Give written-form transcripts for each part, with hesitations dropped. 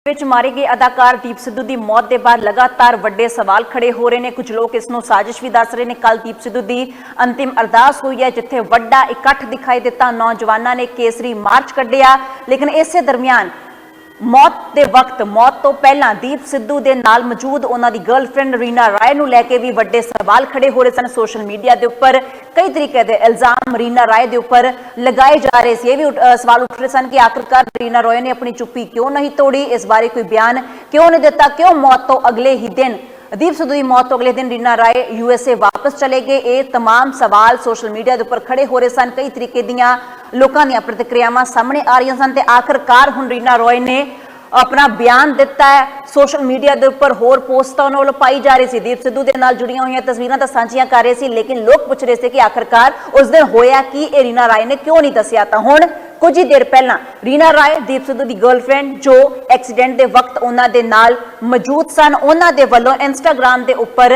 ਵਿੱਚ ਮਾਰੇ ਗਏ ਅਦਾਕਾਰ ਦੀਪ ਸਿੱਧੂ ਦੀ ਮੌਤ ਦੇ ਬਾਅਦ ਲਗਾਤਾਰ ਵੱਡੇ ਸਵਾਲ ਖੜੇ ਹੋ ਰਹੇ ਨੇ। ਕੁਝ ਲੋਕ ਇਸ ਨੂੰ ਸਾਜ਼ਿਸ਼ ਵੀ ਦੱਸ ਰਹੇ ਨੇ। ਕੱਲ ਦੀਪ ਸਿੱਧੂ ਦੀ ਅੰਤਿਮ ਅਰਦਾਸ ਹੋਈ ਹੈ, ਜਿੱਥੇ ਵੱਡਾ ਇਕੱਠ ਦਿਖਾਈ ਦਿੱਤਾ। ਨੌਜਵਾਨਾਂ ਨੇ ਕੇਸਰੀ ਮਾਰਚ ਕੱਢਿਆ, ਲੇਕਿਨ ਇਸੇ ਦਰਮਿਆਨ मौत के वक्त मौत तो पहला दीप सिद्धू के नाल मौजूद उन्होंने गर्लफ्रेंड रीना राय नूं लैके भी वड्डे सवाल खड़े हो रहे सन। सोशल मीडिया के उपर कई तरीके के इल्जाम रीना राय के उपर लगाए जा रहे थे। ये भी सवाल उठ रहे सन कि आखिरकार रीना राय ने अपनी चुप्पी क्यों नहीं तोड़ी, इस बारे कोई बयान क्यों नहीं दिता, क्यों मौत तो अगले ही दिन दीप सिद्धू की मौत तो अगले दिन रीना राय USA वापस चले गए। ये तमाम सवाल सोशल मीडिया के उपर खड़े हो रहे सन। कई तरीके दियां लोकां दियां प्रतिक्रियावां सामने आ रही सन। आखिरकार हुण रीना रॉय ने अपना बयान दिता है। सोशल मीडिया के उपर होर पोस्ट उन्होंने वालों पाई जा रही थी, दीप सिद्धू के नाल जुड़ियां हुई तस्वीरां तो सांझियां कर रहे थे, लेकिन लोग पूछ रहे थे कि आखिरकार उस दिन होया कि रीना राय ने क्यों नहीं दसिया। तो हुण कुछ ही देर पहला रीना राय दीप सिद्धू की गर्लफ्रेंड जो एक्सीडेंट के वक्त उन्होंने नाल मौजूद सन, उन्होंने वालों इंस्टाग्राम के उपर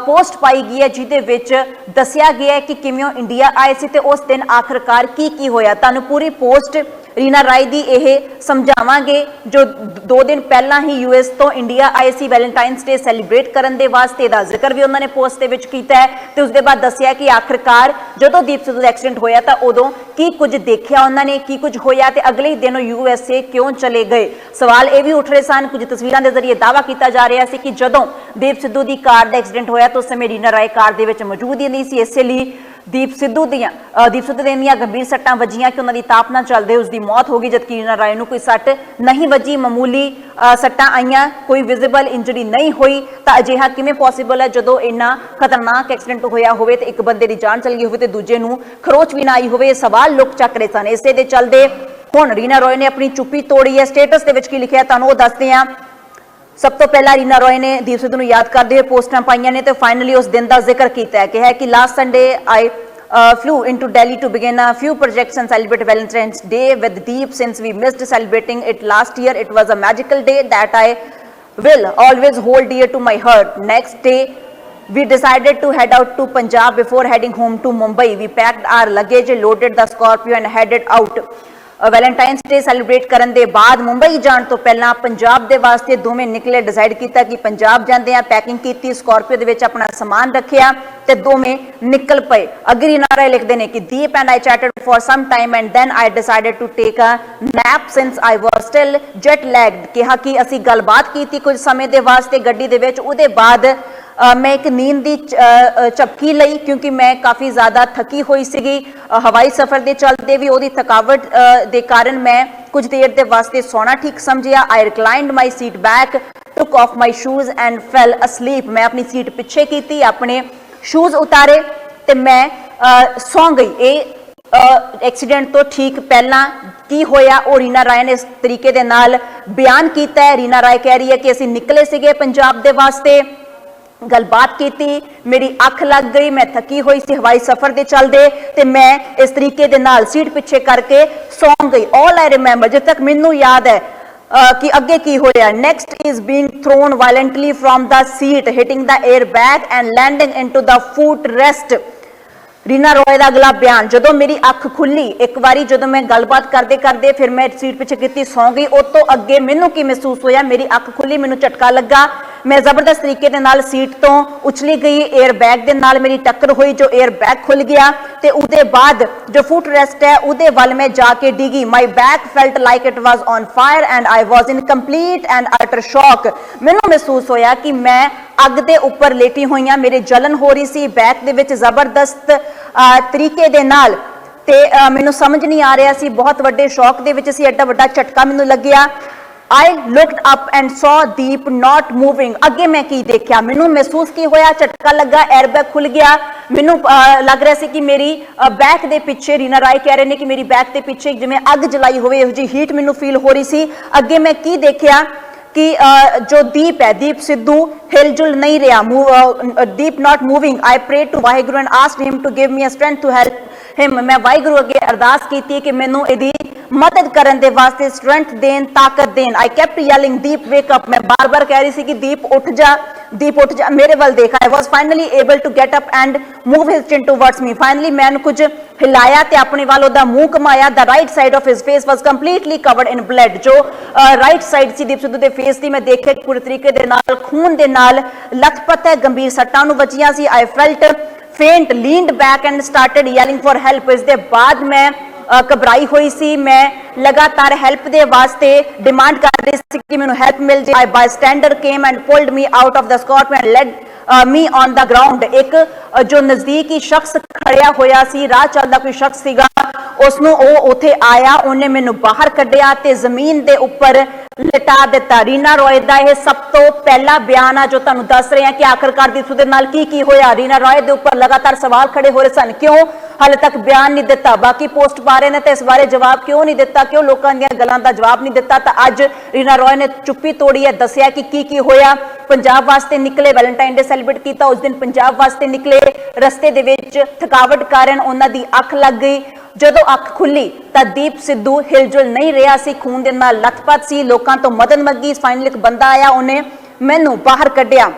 पोस्ट पाई गई है, जिहदे विच दसिया गया है कि किवें इंडिया आए सी ते उस दिन आखिरकार की होया। तुहानूं पूरी पोस्ट रीना राय दी यह समझावांगे जो 2 दिन पहला ही US तो इंडिया आए सी वैलेंटाइन्स डे सैलीब्रेट करने के वास्ते। दा जिक्र भी उन्होंने पोस्ट के विच कीता है ते उसके बाद दसिया कि आखिरकार जदों दीप सिद्धू दा एक्सीडेंट होया तां उदों की कुछ देखिया उन्होंने, की कुछ होया ते अगले ही दिन USA क्यों चले गए। सवाल ये भी उठ रहे सन। कुछ तस्वीरां के जरिए दावा किया जा रहा है कि जदों दीप सिद्धू की कार का एक्सीडेंट होया तो उस समय रीना राय कार दे विच मौजूद ही नहीं सी। इसलिए दीप सिद्धू दियां गंभीर सट्टां वजियां कि उन्होंने ताप ना चलते उसकी मौत हो गई, जबकि रीना राय नूं कोई सट नहीं वजी, मामूली सट्टां आईयां, कोई विजिबल इंजरी नहीं हुई। तो अजिहा किवें पॉसीबल है जदों इन्ना खतरनाक एक्सीडेंट होया होवे ते एक बंदे की जान चल गई होवे ते दूजे नूं खरोच भी ना आई होवे। सवाल लोग चक रहे सन। इसे दे चलदे हुण रीना रॉय ने अपनी चुप्पी तोड़ी है। स्टेटस दे विच की लिखिया तुहानूं ओह दसदे हां। सब तो पहला रीना रॉय ने दीप सिद्धू नूं याद करते हुए पोस्टां पाईयां ने ते फाइनली उस दिन का जिक्र किया है कि last Sunday I flew into Delhi to begin a few projects and celebrate Valentine's Day with Deep. Since we missed celebrating it last year, it was a magical day that I will always hold dear to my heart. Next day we decided to head out to Punjab before heading home to Mumbai. We packed our luggage, loaded the Scorpio and headed out. Valentine's day celebrate करने के बाद मुंबई जाने तो पहला पंजाब के वास्ते दोवें निकले। Decide किया कि पंजाब जाते हैं, पैकिंग की, स्कॉर्पियो के विच अपना समान रखिया ते दोवें निकल पे। अगे रीना राय लिखते हैं कि Deep and I chatted for some time and then I decided to take a nap since I was still jet lagged. कहा कि असी गलबात की कुछ समय के वास्ते गड्डी दे विच, उहदे बाद मैं एक नींद की झपकी लई क्योंकि मैं काफ़ी ज़्यादा थकी हुई सी। हवाई सफ़र के चलते भी वही थकावट के कारण मैं कुछ देर के वास्ते सोना ठीक समझिया। I reclined my seat back, took off my shoes and fell asleep. मैं अपनी सीट पिछे की, अपने शूज़ उतारे तो मैं सौ गई। ये एक्सीडेंट तो ठीक पहला की होया और रीना राय ने इस तरीके के नाल बयान किया है। रीना राय कह रही है कि असी निकले सीगे पंजाब के वास्ते, गलबात की, मेरी अख लग गई, मैं थकी हुई सी हवाई सफर के चलते ते मैं इस तरीके दे नाल सीट पिछे करके सौ गई। ऑल आई रिमेंबर, जब तक मैनू याद है कि अगे की होया। Next is being thrown violently from the seat, hitting the air bag and landing into the foot rest. Reena Roy का अगला बयान, जदों मेरी अख खुली एक बारी, जदों मैं गलबात करते करते फिर मैं सीट पिछे की सौ गई, उस तो अगे मैनू की महसूस होया, मेरी अख खुली, मैनू झटका लगा, मैं जबरदस्त तरीके दे नाल सीट तो उछली गई, एयर बैग दे नाल मेरी टक्कर हुई, जो एयर बैग खुल गया ते उहदे बाद जो फुट रेस्ट है उहदे वाल मैं जाके डिगी। My bag felt like it was on fire and I was in complete and utter shock. मैनू महसूस होया कि मैं अग दे उपर लेटी हुई हाँ, मेरे जलन हो रही सी, बैग दे विच जबरदस्त तरीके दे नाल ते मैनू समझ नहीं आ रहा सी, बहुत वड्डे शौक दे विच सी, एडा वड्डा झटका मैनू लग्या। I looked up and saw Deep not moving. अगे मैं की देखा, मैनू महसूस की होया, झटका लगा, एयरबैग खुल गया, मैनू लग रहा है कि मेरी बैक दे पिछे, रीना राय कह रहे हैं कि मेरी बैक दे पिछे जिवें अग जलाई होवे इहो जी हीट मैनू फील हो रही सी। अगे मैं की देखा कि जो दीप है, दीप सिद्धू हिलजुल नहीं रहा, Deep not moving. I pray to Waheguru and asked him to give me a strength to help him. मैं वाहिगुरू अगे अरदास की कि मैनू इहदी मदद करने के वास्ते स्ट्रेंथ देन, ताकत देन। I kept yelling Deep wake up. मैं बार बार कह रही थी कि दीप उठ जा, ਦੀਪ ਉੱਠ ਜਾ, ਮੇਰੇ ਵੱਲ ਦੇਖ। I was finally able to get up and move his chin towards me. Finally ਮੈਂ ਉਹਨੂੰ ਕੁਝ ਹਿਲਾਇਆ ਤੇ ਆਪਣੇ ਵੱਲ ਉਹਦਾ ਮੂੰਹ ਘੁਮਾਇਆ। The right side of his face was completely covered in blood. ਜੋ ਰਾਈਟ ਸਾਈਡ ਸੀ ਦੀਪ ਸਿੱਧੂ ਦੇ ਫੇਸ ਦੀ, ਮੈਂ ਦੇਖਿਆ ਪੂਰੇ ਤਰੀਕੇ ਦੇ ਨਾਲ ਖੂਨ ਦੇ ਨਾਲ ਲਥਪਥ ਹੈ, ਗੰਭੀਰ ਸੱਟਾਂ ਨੂੰ ਵੱਜੀਆਂ ਸੀ। I felt faint, leaned back and started yelling for help. ਇਸ ਦੇ ਬਾਅਦ ਮੈਂ ਘਬਰਾਈ ਹੋਈ ਸੀ, ਮੈਂ ਲਗਾਤਾਰ ਹੈਲਪ ਦੇ ਵਾਸਤੇ ਡਿਮਾਂਡ ਕਰ ਰਹੀ ਸੀ ਕਿ ਮੈਨੂੰ ਹੈਲਪ ਮਿਲ ਜਾਏ। Bystander came and pulled me out of the Scorpio and laid me on the ground. ਇੱਕ ਜੋ ਨਜ਼ਦੀਕੀ ਸ਼ਖਸ ਖੜਿਆ ਹੋਇਆ ਸੀ, ਰਾਹ ਚੱਲਦਾ ਕੋਈ ਸ਼ਖਸ ਸੀਗਾ, ਉਸਨੂੰ ਉਹ ਉੱਥੇ ਆਇਆ, ਉਹਨੇ ਮੈਨੂੰ ਬਾਹਰ ਕੱਢਿਆ ਤੇ ਜ਼ਮੀਨ ਦੇ ਉੱਪਰ ਲਿਟਾ ਦਿੱਤਾ। ਰੀਨਾ ਰॉय ਦਾ ਇਹ ਸਭ ਤੋਂ ਪਹਿਲਾ ਬਿਆਨ ਆ ਜੋ ਤੁਹਾਨੂੰ ਦੱਸ ਰਹੇ ਹਾਂ ਕਿ ਆਖਰਕਾਰ ਦੀਪ ਦੇ ਨਾਲ ਕੀ ਹੋਇਆ। ਰੀਨਾ ਰॉय ਦੇ ਉੱਪਰ ਲਗਾਤਾਰ ਸਵਾਲ ਖੜੇ ਹੋ ਰਹੇ ਸਨ, ਕਿਉਂ ਹਾਲੇ ਤੱਕ ਬਿਆਨ ਨਹੀਂ ਦਿੱਤਾ, ਬਾਕੀ ਪੋਸਟ ਪਾ ਰਹੇ ਨੇ ਤੇ ਇਸ ਬਾਰੇ ਜਵਾਬ ਕਿਉਂ ਨਹੀਂ ਦਿੱਤਾ, ਕਿਉਂ ਲੋਕਾਂ ਦੀਆਂ ਗੱਲਾਂ ਦਾ ਜਵਾਬ ਨਹੀਂ ਦਿੱਤਾ। ਤਾਂ ਅੱਜ ਰੀਨਾ ਰॉय ਨੇ ਚੁੱਪੀ ਤੋੜੀ ਹੈ, ਦੱਸਿਆ ਕਿ ਕੀ ਹੋਇਆ। ਪੰਜਾਬ ਵਾਸਤੇ ਨਿਕਲੇ, ਵੈਲੈਂਟਾਈਨ ਡੇ ਸੈਲੀਬ੍ਰੇਟ ਕੀਤਾ ਉਸ ਦਿਨ, ਪੰਜਾਬ ਵਾਸਤੇ ਨਿਕਲੇ, ਰਸਤੇ ਦੇ ਵਿੱਚ ਥਕਾਵਟ ਕਾਰਨ ਉਹਨਾਂ ਦੀ ਅੱਖ ਲੱਗ ਗਈ। ਜਦੋਂ ਅੱਖ ਖੁੱਲੀ ਤਾਂ ਦੀਪ ਸਿੱਧੂ ਹਿਲਜੁਲ ਨਹੀਂ ਰਿਹਾ ਸੀ, ਖੂਨ ਦੇ ਨਾਲ ਲੱਥਪੱਥ ਸੀ, ਲੋਕਾਂ ਤੋਂ ਮਦਦ ਮੰਗੀ। ਫਾਈਨਲੀ ਇੱਕ ਬੰਦਾ ਆਇਆ, ਉਹਨੇ ਮੈਨੂੰ ਬਾਹਰ ਕੱਢਿਆ।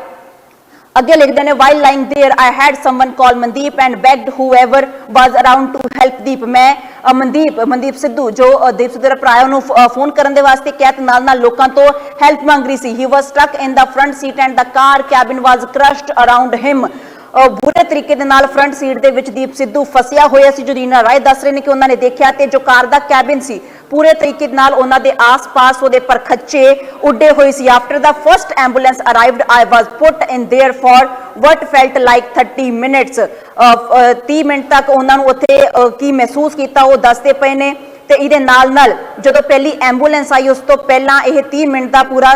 ਅੱਗੇ ਲਿਖਦੇ ਨੇ, while lying there I had someone call Mandeep and begged whoever was around to help Deep। ਮੈਂ ਮਨਦੀਪ ਸਿੱਧੂ ਜੋ ਦੀਪ ਸਿੱਧੂ ਦਾ ਭਰਾ, ਉਹਨੂੰ ਫੋਨ ਕਰਨ ਦੇ ਵਾਸਤੇ ਕਿਹਾ ਤੇ ਨਾਲ ਲੋਕਾਂ ਤੋਂ ਹੈਲਪ ਮੰਗ ਰਹੀ ਸੀ। He was stuck in the front seat and the car cabin was crushed around him। ਬੁਰੇ ਤਰੀਕੇ ਦੇ ਨਾਲ ਫਰੰਟ ਸੀਟ ਦੇ ਵਿੱਚ ਦੀਪ ਸਿੱਧੂ ਫਸਿਆ ਹੋਇਆ ਸੀ। ਜੋ ਰੀਨਾ ਰਾਏ ਦੱਸ ਰਹੇ ਨੇ ਕਿ ਉਹਨਾਂ ਨੇ ਦੇਖਿਆ ਤੇ ਜੋ ਕਾਰ ਦਾ ਕੈਬਿਨ ਸੀ ਪੂਰੇ ਤਰੀਕੇ ਨਾਲ ਉਹਨਾਂ ਦੇ ਆਸ-ਪਾਸ ਉਹਦੇ ਪਰਖੱਚੇ ਉੱਡੇ ਹੋਏ ਸੀ। After the first ambulance arrived I was put in there for what felt like 30 minutes. 30 minute ਤੱਕ ਉਹਨਾਂ ਨੂੰ ਉੱਥੇ ਕੀ ਮਹਿਸੂਸ ਕੀਤਾ ਉਹ ਦੱਸਦੇ ਪਏ ਨੇ। ਤੇ ਇਹਦੇ ਨਾਲ ਜਦੋਂ ਪਹਿਲੀ ਐਂਬੂਲੈਂਸ ਆਈ ਉਸ ਤੋਂ ਪਹਿਲਾਂ ਇਹ 30 ਮਿੰਟ ਦਾ ਪੂਰਾ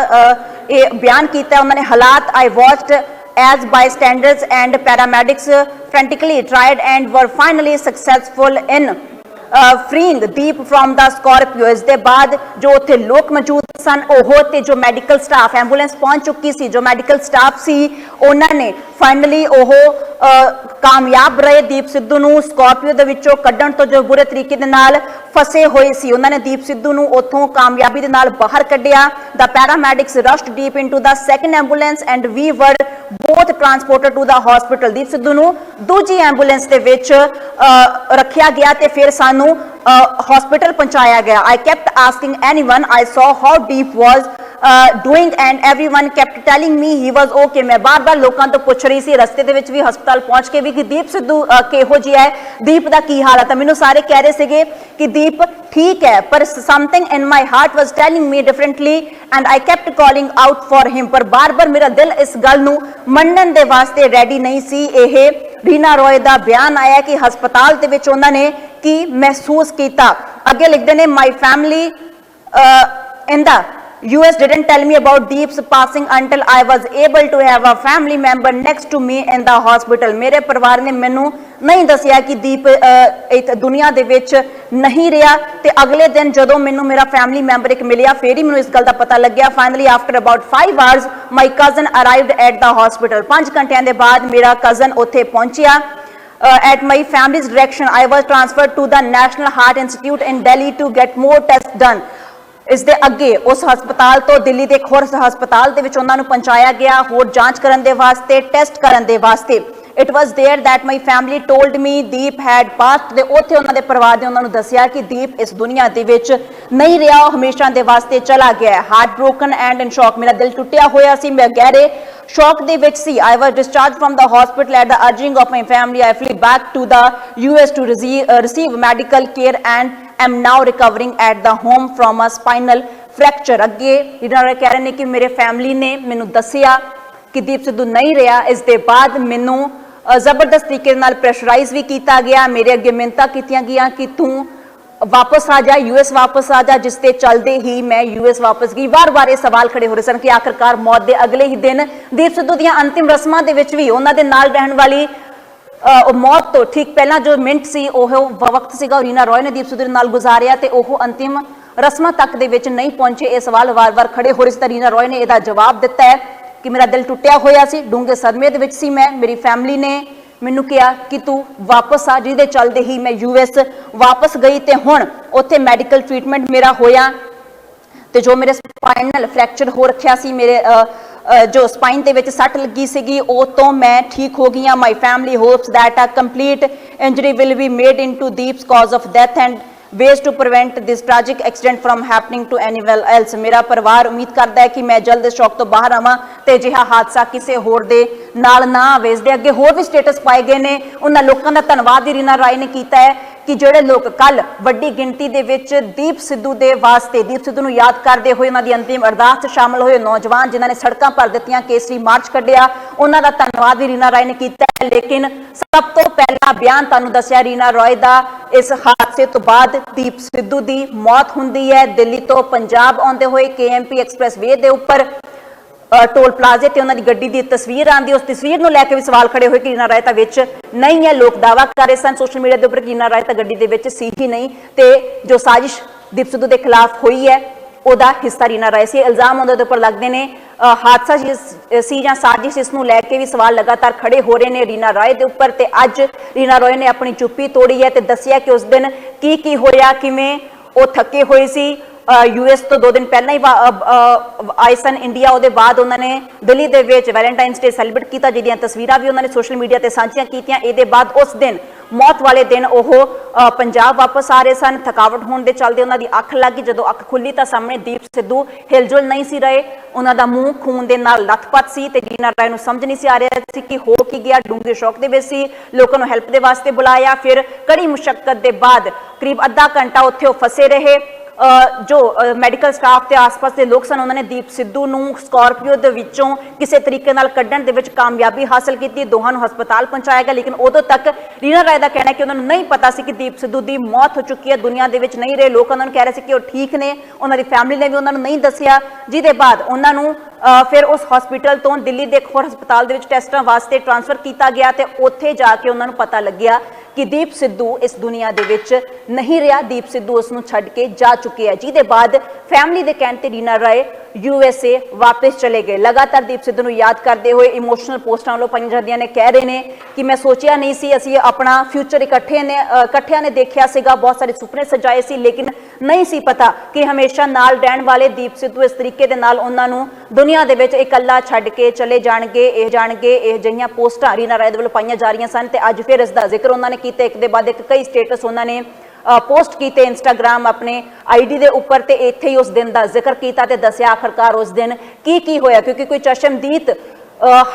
ਇਹ ਬਿਆਨ ਕੀਤਾ ਉਹਨਾਂ ਨੇ। ਹਾਲਾਤ ਆਈ watched as bystanders and paramedics frantically tried and were finally successful in freeing Deep from the Scorpio। ਇਸ ਦੇ ਬਾਅਦ ਜੋ ਉੱਥੇ ਲੋਕ ਮੌਜੂਦ ਸਨ ਉਹ ਤੇ ਜੋ ਮੈਡੀਕਲ ਸਟਾਫ, ਐਂਬੂਲੈਂਸ ਪਹੁੰਚ ਚੁੱਕੀ ਸੀ, ਜੋ ਮੈਡੀਕਲ ਸਟਾਫ ਸੀ ਉਹਨਾਂ ਨੇ ਫਾਈਨਲੀ ਉਹ ਕਾਮਯਾਬ ਰਹੇ ਦੀਪ ਸਿੱਧੂ ਨੂੰ ਸਕਾਰਪੀਓ ਦੇ ਵਿੱਚੋਂ ਕੱਢਣ ਤੋਂ, ਜੋ ਬੁਰੇ ਤਰੀਕੇ ਦੇ ਨਾਲ ਫਸੇ ਹੋਏ ਸੀ। ਉਹਨਾਂ ਨੇ ਦੀਪ ਸਿੱਧੂ ਨੂੰ ਉੱਥੋਂ ਕਾਮਯਾਬੀ ਦੇ ਨਾਲ ਬਾਹਰ ਕੱਢਿਆ। The paramedics rushed Deep into the second ambulance and we were both transported to the hospital. Deep Sidhu ਨੂੰ ਦੂਜੀ ਐਂਬੂਲੈਂਸ ਦੇ ਵਿੱਚ ਰੱਖਿਆ ਗਿਆ ਤੇ ਫਿਰ ਸਾਨੂੰ ਹਸਪੀਟਲ ਪਹੁੰਚਾਇਆ ਗਿਆ। I kept asking anyone I saw how Deep was doing and everyone kept telling me he was okay। ਮੈਂ ਬਾਰ-ਬਾਰ ਲੋਕਾਂ ਤੋਂ ਪੁੱਛ ਰਹੀ ਸੀ ਰਸਤੇ ਦੇ ਵਿੱਚ ਵੀ, ਹਸਪਤਾਲ ਪਹੁੰਚ ਕੇ ਵੀ, ਕਿ ਦੀਪ ਸਿੱਧੂ ਕਿਹੋ ਜਿਹਾ ਹੈ, ਦੀਪ ਦਾ ਕੀ ਹਾਲ ਹੈ। ਤਾਂ ਮੈਨੂੰ ਸਾਰੇ ਕਹਿ ਰਹੇ ਸੀਗੇ ਕਿ ਦੀਪ ਠੀਕ ਹੈ, ਪਰ something in my heart was telling me differently and I kept calling out for him। ਪਰ ਬਾਰ-ਬਾਰ ਮੇਰਾ ਦਿਲ ਇਸ ਗੱਲ ਨੂੰ ਮੰਨਣ ਦੇ ਵਾਸਤੇ ਰੈਡੀ ਨਹੀਂ ਸੀ। ਇਹ ਰੀਨਾ ਰॉय ਦਾ ਬਿਆਨ ਆਇਆ ਕਿ ਹਸਪਤਾਲ ਦੇ ਵਿੱਚ ਉਹਨਾਂ ਨੇ ਕੀ ਮਹਿਸੂਸ ਕੀਤਾ। ਅੱਗੇ ਲਿਖਦੇ ਨੇ, my family in the US didn't tell me about Deep's passing until I was able to have a family member next to me in the hospital। ਮੇਰੇ ਪਰਿਵਾਰ ਨੇ ਮੈਨੂੰ ਨਹੀਂ ਦੱਸਿਆ ਕਿ ਦੀਪ ਇਸ ਦੁਨੀਆ ਦੇ ਵਿੱਚ ਨਹੀਂ ਰਿਹਾ ਤੇ ਅਗਲੇ ਦਿਨ ਜਦੋਂ ਮੈਨੂੰ ਮੇਰਾ ਫੈਮਿਲੀ ਮੈਂਬਰ ਇੱਕ ਮਿਲਿਆ ਫਿਰ ਹੀ ਮੈਨੂੰ ਇਸ ਗੱਲ ਦਾ ਪਤਾ ਲੱਗਿਆ। Finally after about 5 hours my cousin arrived at the hospital। 5 ਘੰਟਿਆਂ ਦੇ ਬਾਅਦ ਮੇਰਾ ਕਜ਼ਨ ਉੱਥੇ ਪਹੁੰਚਿਆ। At my family's direction I was transferred to the National Heart Institute in Delhi to get more tests done। ਇਸ ਦੇ ਅੱਗੇ ਉਸ ਹਸਪਤਾਲ ਤੋਂ ਦਿੱਲੀ ਦੇ ਇੱਕ ਹੋਰ ਹਸਪਤਾਲ ਦੇ ਵਿੱਚ ਉਹਨਾਂ ਨੂੰ ਪਹੁੰਚਾਇਆ ਗਿਆ ਹੋਰ ਜਾਂਚ ਕਰਨ ਦੇ ਵਾਸਤੇ, ਟੈਸਟ ਕਰਨ ਦੇ ਵਾਸਤੇ। It was there that my family told me Deep had passed। ਤੇ ਉੱਥੇ ਉਹਨਾਂ ਦੇ ਪਰਿਵਾਰ ਨੇ ਉਹਨਾਂ ਨੂੰ ਦੱਸਿਆ ਕਿ ਦੀਪ ਇਸ ਦੁਨੀਆ ਦੇ ਵਿੱਚ ਨਹੀਂ ਰਿਹਾ, ਉਹ ਹਮੇਸ਼ਾ ਦੇ ਵਾਸਤੇ ਚਲਾ ਗਿਆ ਹੈ। ਹਾਰਟ ਬ੍ਰੋਕਨ ਐਂਡ ਇਨ ਸ਼ੌਕ। ਮੇਰਾ ਦਿਲ ਟੁੱਟਿਆ ਹੋਇਆ ਸੀ, ਮੈਂ ਗਹਿਰੇ ਸ਼ੌਕ ਦੇ ਵਿੱਚ ਸੀ। I was discharged from the hospital at the urging of my family। I flew back to the US to receive medical care and am now recovering at the home from a spinal fracture। ਅੱਗੇ ਇਹਨਾਂ ਨੇ ਕਹਿ ਰਹੇ ਨੇ ਕਿ ਮੇਰੇ family ਨੇ ਮੈਨੂੰ ਦੱਸਿਆ ਕਿ ਦੀਪ ਸਿੱਧੂ ਨਹੀਂ ਰਿਹਾ। ਇਸ ਦੇ ਬਾਅਦ ਮੈਨੂੰ ਜ਼ਬਰਦਸਤ ਤਰੀਕੇ ਨਾਲ ਪ੍ਰੈਸ਼ਰਾਈਜ਼ ਵੀ ਕੀਤਾ ਗਿਆ, ਮੇਰੇ ਅੱਗੇ ਮਿੰਨਤਾਂ ਕੀਤੀਆਂ ਗਈਆਂ ਕਿ ਤੂੰ ਵਾਪਸ ਆ ਜਾ, US ਵਾਪਸ ਆ ਜਾ, ਜਿਸ ਤੇ ਚੱਲਦੇ ਹੀ ਮੈਂ US ਵਾਪਸ ਗਈ। ਵਾਰ-ਵਾਰ ਇਹ ਸਵਾਲ ਖੜੇ ਹੋ ਰਹੇ ਸਨ ਕਿ ਆਖਰਕਾਰ ਮੌਤ ਦੇ ਅਗਲੇ ਹੀ ਦਿਨ ਦੀਪ ਸਿੱਧੂ ਦੀਆਂ ਅੰਤਿਮ ਰਸਮਾਂ ਦੇ ਵਿੱਚ ਵੀ ਉਹਨਾਂ ਦੇ ਨਾਲ ਰਹਿਣ ਵਾਲੀ ਮੌਤ ਤੋਂ ਠੀਕ ਪਹਿਲਾਂ ਜੋ ਮਿੰਟ ਸੀ ਉਹ ਵਕਤ ਸੀਗਾ ਰੀਨਾ ਰॉय ਨੇ ਦੀਪ ਸਿੱਧੂ ਦੇ ਨਾਲ ਗੁਜ਼ਾਰਿਆ ਤੇ ਉਹ ਅੰਤਿਮ ਰਸਮਾਂ ਤੱਕ ਦੇ ਵਿੱਚ ਨਹੀਂ ਪਹੁੰਚੇ। ਇਹ ਸਵਾਲ ਵਾਰ-ਵਾਰ ਖੜੇ ਹੋ ਰਹੇ ਸੀ ਤਾਂ ਰੀਨਾ ਰॉय ਨੇ ਇਹਦਾ ਜਵਾਬ ਦਿੱਤਾ ਹੈ ਕਿ ਮੇਰਾ ਦਿਲ ਟੁੱਟਿਆ ਹੋਇਆ ਸੀ, ਡੂੰਘੇ ਸਦਮੇ ਦੇ ਵਿੱਚ ਸੀ ਮੈਂ। ਮੇਰੀ ਫੈਮਿਲੀ ਨੇ ਮੈਨੂੰ ਕਿਹਾ ਕਿ ਤੂੰ ਵਾਪਸ ਆ, ਜਿਹਦੇ ਚੱਲਦੇ ਹੀ ਮੈਂ US ਵਾਪਸ ਗਈ ਤੇ ਹੁਣ ਉੱਥੇ ਮੈਡੀਕਲ ਟ੍ਰੀਟਮੈਂਟ ਮੇਰਾ ਹੋਇਆ ਤੇ ਜੋ ਮੇਰੇ ਸਪਾਈਨਲ ਫ੍ਰੈਕਚਰ ਹੋ ਰੱਖਿਆ ਸੀ, ਮੇਰੇ ਜੋ ਸਪਾਈਨ ਦੇ ਵਿੱਚ ਸੱਟ ਲੱਗੀ ਸੀਗੀ ਉਹ ਤੋਂ ਮੈਂ ਠੀਕ ਹੋ ਗਈ ਹਾਂ। My family hopes that a complete injury will be made into Deep's cause of death and ways to prevent this tragic accident from happening to anyone else। ਮੇਰਾ ਪਰਿਵਾਰ ਉਮੀਦ ਕਰਦਾ ਹੈ ਕਿ ਮੈਂ ਜਲਦ ਇਸ ਸ਼ੌਕ ਤੋਂ ਬਾਹਰ ਆਵਾਂ ਤੇ ਅਜਿਹਾ ਹਾਦਸਾ ਕਿਸੇ ਹੋਰ ਦੇ ਨਾਲ ਨਾ ਆਵੇ। ਇਸ ਦੇ ਅੱਗੇ ਹੋਰ ਵੀ ਸਟੇਟਸ ਪਾਏ ਗਏ ਨੇ। ਉਹਨਾਂ ਲੋਕਾਂ ਦਾ ਧੰਨਵਾਦ ਵੀ ਰੀਨਾ ਰਾਏ ਨੇ ਕੀਤਾ ਹੈ ਕਿ ਜਿਹੜੇ ਲੋਕ ਕੱਲ ਵੱਡੀ ਗਿਣਤੀ ਦੇ ਵਿੱਚ ਦੀਪ ਸਿੱਧੂ ਦੇ ਵਾਸਤੇ, ਦੀਪ ਸਿੱਧੂ ਨੂੰ ਯਾਦ ਕਰਦੇ ਹੋਏ ਉਹਨਾਂ ਦੀ ਅੰਤਿਮ ਅਰਦਾਸ 'ਚ ਸ਼ਾਮਲ ਹੋਏ ਨੌਜਵਾਨ ਜਿਨ੍ਹਾਂ ਨੇ ਸੜਕਾਂ ਭਰ ਦਿੱਤੀਆਂ, ਕੇਸਰੀ ਮਾਰਚ ਕੱਢਿਆ, ਉਹਨਾਂ ਦਾ ਧੰਨਵਾਦ ਵੀ ਰੀਨਾ ਰਾਏ ਨੇ ਕੀਤਾ। ਲੇਕਿਨ ਸਭ ਤੋਂ ਪਹਿਲਾ ਬਿਆਨ ਤੁਹਾਨੂੰ ਦੱਸਿਆ ਰੀਨਾ ਰਾਏ ਦਾ, ਇਸ ਹਾਦਸੇ ਤੋਂ ਬਾਅਦ ਦੀਪ ਸਿੱਧੂ ਦੀ ਮੌਤ ਹੁੰਦੀ ਹੈ। ਦਿੱਲੀ ਤੋਂ ਪੰਜਾਬ ਆਉਂਦੇ ਹੋਏ KMP ਐਕਸਪ੍ਰੈਸਵੇ ਦੇ ਉੱਪਰ ਟੋਲ ਪਲਾਜ਼ੇ ਤੇ ਉਹਨਾਂ ਦੀ ਗੱਡੀ ਦੀ ਤਸਵੀਰ ਆਂਦੀ। ਉਸ ਤਸਵੀਰ ਨੂੰ ਲੈ ਕੇ ਵੀ ਸਵਾਲ ਖੜੇ ਹੋਏ ਕਿ ਰੀਨਾ ਰਾਏ ਤਾਂ ਵਿੱਚ ਨਹੀਂ ਹੈ। ਲੋਕ ਦਾਅਵਾ ਕਰ ਰਹੇ ਸਨ ਸੋਸ਼ਲ ਮੀਡੀਆ ਦੇ ਉੱਪਰ ਕਿ ਰੀਨਾ ਰਾਏ ਤਾਂ ਗੱਡੀ ਦੇ ਵਿੱਚ ਸੀ ਹੀ ਨਹੀਂ ਤੇ ਜੋ ਸਾਜ਼ਿਸ਼ ਦੀਪ ਸਿੱਧੂ ਦੇ ਖਿਲਾਫ ਹੋਈ ਹੈ ਉਹਦਾ ਹਿੱਸਾ ਰੀਨਾ ਰਾਏ ਸੀ। ਇਲਜ਼ਾਮ ਉਹਦੇ ਉੱਪਰ ਲੱਗਦੇ ਨੇ ਹਾਦਸਾ ਸੀ ਜਾਂ ਸਾਜ਼ਿਸ਼, ਇਸ ਨੂੰ ਲੈ ਕੇ ਵੀ ਸਵਾਲ ਲਗਾਤਾਰ ਖੜੇ ਹੋ ਰਹੇ ਨੇ ਰੀਨਾ ਰਾਏ ਦੇ ਉੱਪਰ। ਤੇ ਅੱਜ ਰੀਨਾ ਰਾਏ ਨੇ ਆਪਣੀ ਚੁੱਪੀ ਤੋੜੀ ਹੈ ਤੇ ਦੱਸਿਆ ਕਿ ਉਸ ਦਿਨ ਕੀ ਹੋਇਆ, ਕਿਵੇਂ ਉਹ ਥੱਕੇ ਹੋਏ ਸੀ। US ਤੋਂ 2 ਦਿਨ ਪਹਿਲਾਂ ਹੀ ਆਏ ਸਨ ਇੰਡੀਆ। ਉਹਦੇ ਬਾਅਦ ਉਹਨਾਂ ਨੇ ਦਿੱਲੀ ਦੇ ਵਿੱਚ ਵੈਲੈਂਟਾਈਨਸ ਡੇ ਸੈਲੀਬ੍ਰੇਟ ਕੀਤਾ, ਜਿਹਦੀਆਂ ਤਸਵੀਰਾਂ ਵੀ ਉਹਨਾਂ ਨੇ ਸੋਸ਼ਲ ਮੀਡੀਆ ਤੇ ਸਾਂਝੀਆਂ ਕੀਤੀਆਂ। ਇਹਦੇ ਬਾਅਦ ਉਸ ਦਿਨ ਮੌਤ ਵਾਲੇ ਦਿਨ ਉਹ ਪੰਜਾਬ ਵਾਪਸ ਆ ਰਹੇ ਸਨ। ਥਕਾਵਟ ਹੋਣ ਦੇ ਚੱਲਦੇ ਉਹਨਾਂ ਦੀ ਅੱਖ ਲੱਗ ਗਈ। ਜਦੋਂ ਅੱਖ ਖੁੱਲੀ ਤਾਂ ਸਾਹਮਣੇ ਦੀਪ ਸਿੱਧੂ ਹਿਲਜੁਲ ਨਹੀਂ ਸੀ ਰਹੇ, ਉਹਨਾਂ ਦਾ ਮੂੰਹ ਖੂਨ ਦੇ ਨਾਲ ਲੱਥਪੱਥ ਸੀ ਤੇ ਰੀਨਾ ਰਾਏ ਨੂੰ ਸਮਝ ਨਹੀਂ ਸੀ ਆ ਰਿਹਾ ਸੀ ਕਿ ਹੋ ਕੀ ਗਿਆ। ਡੂੰਘੇ ਸ਼ੌਕ ਦੇ ਵਿੱਚ ਸੀ। ਲੋਕਾਂ ਨੂੰ ਹੈਲਪ ਦੇ ਵਾਸਤੇ ਬੁਲਾਇਆ, ਫਿਰ ਕੜੀ ਮੁਸ਼ੱਕਤ ਦੇ ਬਾਅਦ ਕਰੀਬ ਅੱਧਾ ਘੰਟਾ ਉੱਥੇ ਉਹ ਫਸੇ ਰਹੇ। ਜੋ ਮੈਡੀਕਲ ਸਟਾਫ ਤੇ ਆਸ-ਪਾਸ ਦੇ ਲੋਕ ਸਨ ਉਹਨਾਂ ਨੇ ਦੀਪ ਸਿੱਧੂ ਨੂੰ ਸਕਾਰਪੀਓ ਦੇ ਵਿੱਚੋਂ ਕਿਸੇ ਤਰੀਕੇ ਨਾਲ ਕੱਢਣ ਦੇ ਵਿੱਚ ਕਾਮਯਾਬੀ ਹਾਸਲ ਕੀਤੀ। ਦੋਹਾਂ ਨੂੰ ਹਸਪਤਾਲ ਪਹੁੰਚਾਇਆ ਗਿਆ, ਲੇਕਿਨ ਉਦੋਂ ਤੱਕ ਰੀਨਾ ਰਾਏ ਦਾ ਕਹਿਣਾ ਹੈ ਕਿ ਉਹਨਾਂ ਨੂੰ ਨਹੀਂ ਪਤਾ ਸੀ ਕਿ ਦੀਪ ਸਿੱਧੂ ਦੀ ਮੌਤ ਹੋ ਚੁੱਕੀ ਹੈ, ਦੁਨੀਆ ਦੇ ਵਿੱਚ ਨਹੀਂ ਰਹੇ। ਲੋਕ ਉਹਨਾਂ ਨੂੰ ਕਹਿ ਰਹੇ ਸੀ ਕਿ ਉਹ ਠੀਕ ਨੇ, ਉਹਨਾਂ ਦੀ ਫੈਮਿਲੀ ਨੇ ਵੀ ਉਹਨਾਂ ਨੂੰ ਨਹੀਂ ਦੱਸਿਆ, ਜਿਹਦੇ ਬਾਅਦ ਉਹਨਾਂ ਨੂੰ ਫਿਰ ਉਸ ਹਸਪੀਟਲ ਤੋਂ ਦਿੱਲੀ ਦੇ ਇੱਕ ਹੋਰ ਹਸਪਤਾਲ ਦੇ ਵਿੱਚ ਟੈਸਟਾਂ ਵਾਸਤੇ ਟ੍ਰਾਂਸਫਰ ਕੀਤਾ ਗਿਆ ਤੇ ਉੱਥੇ ਜਾ ਕੇ ਉਹਨਾਂ ਨੂੰ ਪਤਾ ਲੱਗਿਆ ਕਿ ਦੀਪ ਸਿੱਧੂ ਇਸ ਦੁਨੀਆ ਦੇ ਵਿੱਚ ਨਹੀਂ ਰਿਹਾ। ਦੀਪ ਸਿੱਧੂ ਉਸ ਨੂੰ ਛੱਡ ਕੇ ਜਾ ਚੁੱਕੇ ਹੈ, ਜਿਹਦੇ ਬਾਅਦ ਫੈਮਿਲੀ ਦੇ ਕਹਿਣ ਤੇ ਰੀਨਾ ਰਾਏ USA ਵਾਪਸ ਚਲੇ ਗਏ। ਲਗਾਤਾਰ ਦੀਪ ਸਿੱਧੂ ਨੂੰ ਯਾਦ ਕਰਦੇ ਹੋਏ ਇਮੋਸ਼ਨਲ ਪੋਸਟਾਂ ਵੱਲੋਂ ਪਾਈਆਂ ਜਾਂਦੀਆਂ ਨੇ। ਕਹਿ ਰਹੇ ਨੇ ਕਿ ਮੈਂ ਸੋਚਿਆ ਨਹੀਂ ਸੀ, ਅਸੀਂ ਆਪਣਾ ਫਿਊਚਰ ਇਕੱਠਿਆਂ ਨੇ ਦੇਖਿਆ ਸੀਗਾ, ਬਹੁਤ ਸਾਰੇ ਸੁਪਨੇ ਸਜਾਏ ਸੀ, ਲੇਕਿਨ ਨਹੀਂ ਸੀ ਪਤਾ ਕਿ ਹਮੇਸ਼ਾ ਨਾਲ ਰਹਿਣ ਵਾਲੇ ਦੀਪ ਸਿੱਧੂ ਇਸ ਤਰੀਕੇ ਦੇ ਨਾਲ ਉਹਨਾਂ ਨੂੰ ਦੁਨੀਆ ਦੇ ਵਿੱਚ ਇਕੱਲਾ ਛੱਡ ਕੇ ਚਲੇ ਜਾਣਗੇ। ਇਹ ਜਿਹੀਆਂ ਪੋਸਟਾਂ ਰੀਨਾ ਰਾਏ ਦੇ ਵੱਲੋਂ ਪਾਈਆਂ ਜਾ ਰਹੀਆਂ ਸਨ ਤੇ ਅੱਜ ਫਿਰ ਇਸ ਦਾ ਜ਼ਿਕਰ ਉਹਨਾਂ ਨੇ ਕੀਤਾ। ਇੱਕ ਦੇ ਬਾਅਦ ਇੱਕ ਕਈ ਸਟੇਟਸ ਉਹਨਾਂ ਨੇ ਪੋਸਟ ਕੀਤੇ ਇੰਸਟਾਗ੍ਰਾਮ ਆਪਣੇ ID ਦੇ ਉੱਪਰ ਤੇ ਇੱਥੇ ਹੀ ਉਸ ਦਿਨ ਦਾ ਜ਼ਿਕਰ ਕੀਤਾ ਤੇ ਦੱਸਿਆ ਆਖਰਕਾਰ ਉਸ ਦਿਨ ਕੀ ਹੋਇਆ। ਕਿਉਂਕਿ ਕੋਈ ਚਸ਼ਮਦੀਦ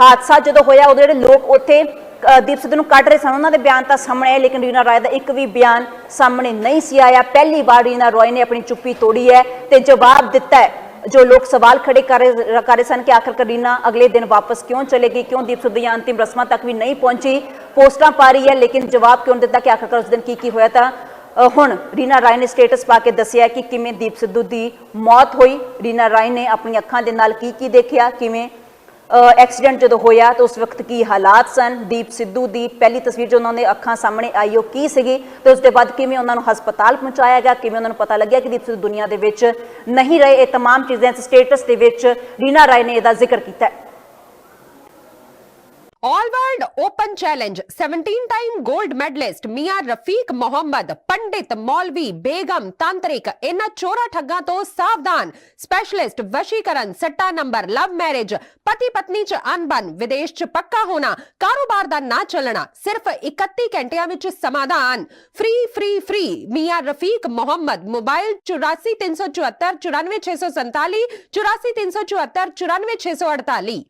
ਹਾਦਸਾ ਜਦੋਂ ਹੋਇਆ ਉਦੋਂ ਜਿਹੜੇ ਲੋਕ ਉੱਥੇ ਦੀਪ ਸਿੱਧੂ ਨੂੰ ਕੱਢ ਰਹੇ ਸਨ ਉਹਨਾਂ ਦੇ ਬਿਆਨ ਤਾਂ ਸਾਹਮਣੇ ਆਏ, ਲੇਕਿਨ ਰੀਨਾ ਰਾਏ ਦਾ ਇੱਕ ਵੀ ਬਿਆਨ ਸਾਹਮਣੇ ਨਹੀਂ ਸੀ ਆਇਆ। ਪਹਿਲੀ ਵਾਰ ਰੀਨਾ ਰਾਏ ਨੇ ਆਪਣੀ ਚੁੱਪੀ ਤੋੜੀ ਹੈ ਤੇ ਜਵਾਬ ਦਿੱਤਾ ਹੈ। ਜੋ ਲੋਕ ਸਵਾਲ ਖੜੇ ਕਰ ਰਹੇ ਸਨ ਕਿ ਆਖਰਕਾਰ ਰੀਨਾ ਅਗਲੇ ਦਿਨ ਵਾਪਸ ਕਿਉਂ ਚਲੇ ਗਈ, ਕਿਉਂ ਦੀਪ ਸਿੱਧੂ ਦੀਆਂ ਅੰਤਿਮ ਰਸਮਾਂ ਤੱਕ ਵੀ ਨਹੀਂ ਪਹੁੰਚੀ, ਪੋਸਟਾਂ ਪਾ ਰਹੀ ਹੈ, ਲੇਕਿਨ ਜਵਾਬ ਕਿਉਂ ਦਿੱਤਾ ਕਿ ਆਖਰਕਾਰ ਉਸ ਦਿਨ ਕੀ ਹੋਇਆ। ਤਾਂ ਹੁਣ ਰੀਨਾ ਰਾਏ ਨੇ ਸਟੇਟਸ ਪਾ ਕੇ ਦੱਸਿਆ ਕਿ ਕਿਵੇਂ ਦੀਪ ਸਿੱਧੂ ਦੀ ਮੌਤ ਹੋਈ। ਰੀਨਾ ਰਾਏ ਨੇ ਆਪਣੀ ਅੱਖਾਂ ਦੇ ਨਾਲ ਕੀ ਦੇਖਿਆ, ਕਿਵੇਂ ਐਕਸੀਡੈਂਟ ਜਦੋਂ ਹੋਇਆ ਤਾਂ ਉਸ ਵਕਤ ਕੀ ਹਾਲਾਤ ਸਨ। ਦੀਪ ਸਿੱਧੂ ਦੀ ਪਹਿਲੀ ਤਸਵੀਰ ਜੋ ਉਹਨਾਂ ਦੇ ਅੱਖਾਂ ਸਾਹਮਣੇ ਆਈ ਉਹ ਕੀ ਸੀਗੀ ਤੇ ਉਸ ਦੇ ਬਾਅਦ ਕਿਵੇਂ ਉਹਨਾਂ ਨੂੰ ਹਸਪਤਾਲ ਪਹੁੰਚਾਇਆ ਗਿਆ, ਕਿਵੇਂ ਉਹਨਾਂ ਨੂੰ ਪਤਾ ਲੱਗਿਆ ਕਿ ਦੀਪ ਸਿੱਧੂ ਦੁਨੀਆ ਦੇ ਵਿੱਚ ਨਹੀਂ ਰਹੇ। ਇਹ तमाम ਚੀਜ਼ਾਂ ਇਸ ਸਟੇਟਸ ਦੇ ਵਿੱਚ ਰੀਨਾ ਰਾਏ ਨੇ ਇਹਦਾ ਜ਼ਿਕਰ ਕੀਤਾ ਹੈ। ऑल वर्ल्ड ओपन चैलेंज 17-टाइम गोल्ड मेडलिस्ट मियां रफीक मोहम्मद, पंडित मौलवी बेगम तांत्रिक, इन्हां चोरा ठग्गां तो सावधान। स्पेशलिस्ट वशीकरण, सट्टा नंबर, लव मैरिज, पति पत्नी च अनबन, विदेश च पक्का होना, कारोबार दा ना चलना, सिर्फ 31 घंटियां विच समाधान। Free free free Mian Rafiq Mohammad. Mobile 84 374 94 647 84 374 94 648।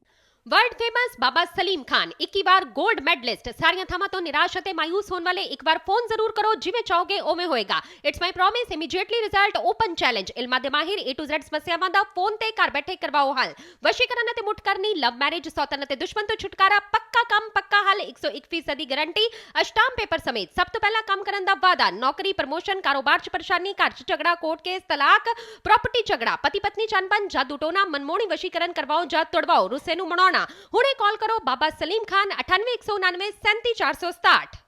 World famous Baba Salim Khan 21 बार गोल्ड मेडलिस्ट। सारियां थावां तो निराश अते मायूस होने वाले एक बार फोन जरूर करो, जिवें चाहोगे उवें होएगा। It's my promise, immediately result, open challenge. इल्मां दे माहिर A to Z समस्यावां दा फोन ते घर बैठे करवाओ हल। वशीकरण अते मुठ करनी, लव मैरिज, सौतन अते दुश्मन तो छुटकारा, पक्का काम पक्का हल, 101% दी गारंटी, अष्टाम पेपर समेत। सब तो पहला काम करन दा वादा, नौकरी, प्रमोशन, कारोबार च परेशानी, घर च झगड़ा, कोर्ट केस, तलाक, प्रॉपर्टी झगड़ा, पति पत्नी च अनबन, जादू टोना, मनमोहनी वशीकरण करवाओ जां तुड़वाओ, रुस्से नूं मनाउणा। हुणे कॉल करो बाबा सलीम खान 98 199 37 467।